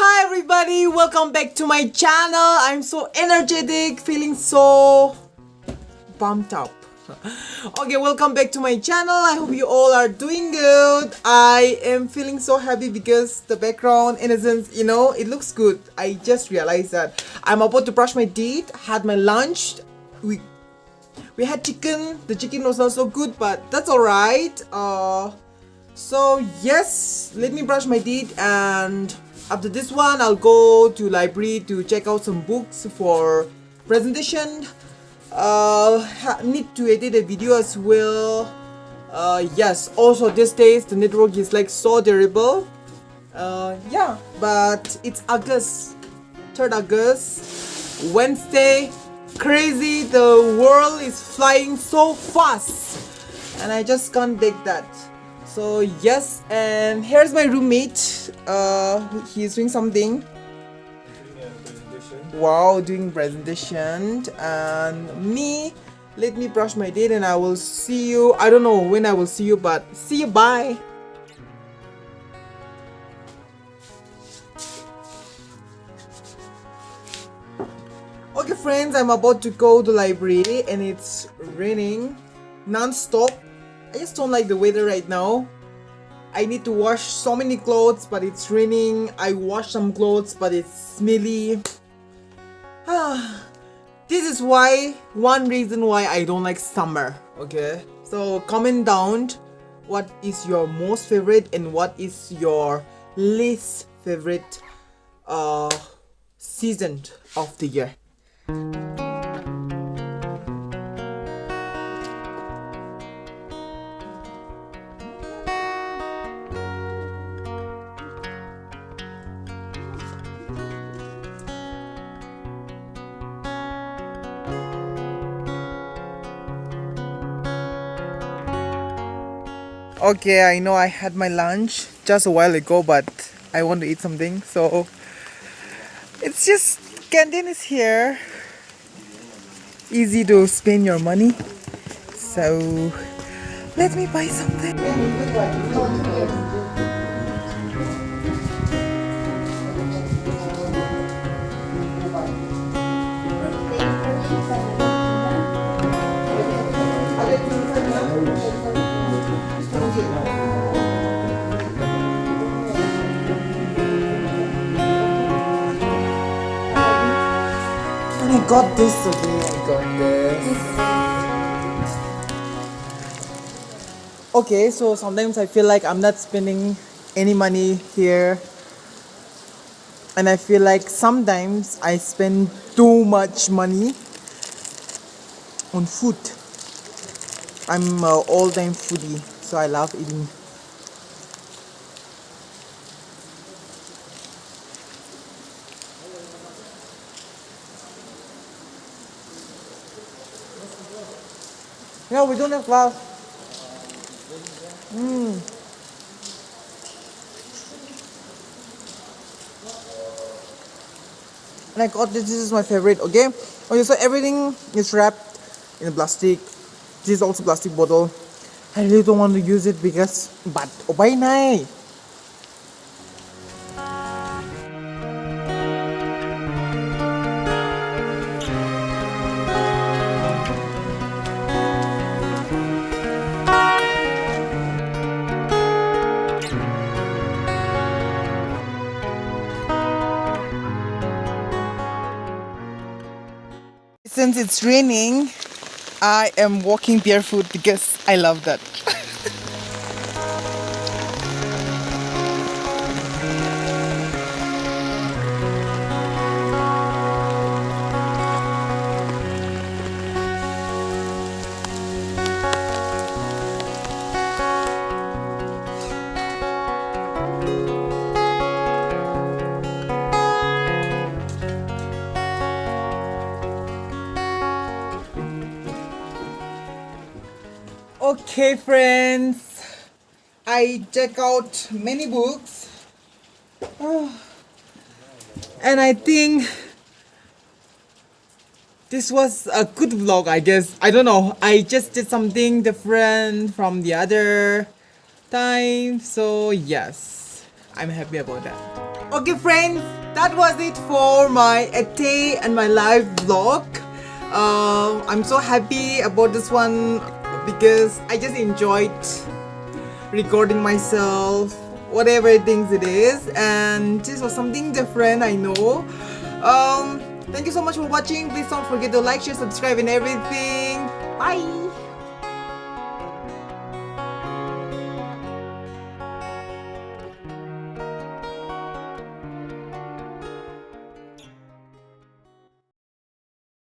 Hi everybody, welcome back to my channel. I'm so energetic, feeling so pumped up. Okay, welcome back to my channel. I hope you all are doing good. I am feeling so happy because the background, in a sense, it looks good. I just realized that I'm about to brush my teeth, had my lunch. We had chicken. The chicken was not so good, but that's alright. So yes, let me brush my teeth, and after this one I'll go to library to check out some books for presentation. Need to edit a video as well. Yes, also these days the network is like so terrible. Yeah, but it's August, 3rd August, Wednesday. Crazy, the world is flying so fast and I just can't take that. So yes, and here's my roommate. He's doing something. Wow, doing presentation. And me, let me brush my teeth and I will see you. I don't know when I will see you, but see you, bye. Okay friends, I'm about to go to library and it's raining non-stop. I just don't like the weather right now. I need to wash so many clothes, but it's raining. I wash some clothes, but it's smelly. This is one reason why I don't like summer. Okay, so comment down what is your most favorite and what is your least favorite season of the year. Okay, I know I had my lunch just a while ago, but I want to eat something, so it's just canteen is here. Easy to spend your money, so let me buy something. And I got this today. I got this. Okay, so sometimes I feel like I'm not spending any money here, and I feel like sometimes I spend too much money on food. I'm an all-time foodie, so I love eating. No, we don't have glass. And I got this. This is my favorite. Okay. Okay. So everything is wrapped in plastic. This is also plastic bottle. I really don't want to use it because, but why not? Since it's raining, I am walking barefoot because I love that. Okay friends, I check out many books. And I think this was a good vlog, I guess. I don't know, I just did something different from the other time, so yes, I'm happy about that. Okay friends, that was it for my day and my live vlog. I'm so happy about this one because I just enjoyed recording myself, whatever things it is, and this was something different, I know. Thank you so much for watching. Please don't forget to like, share, subscribe and everything. Bye.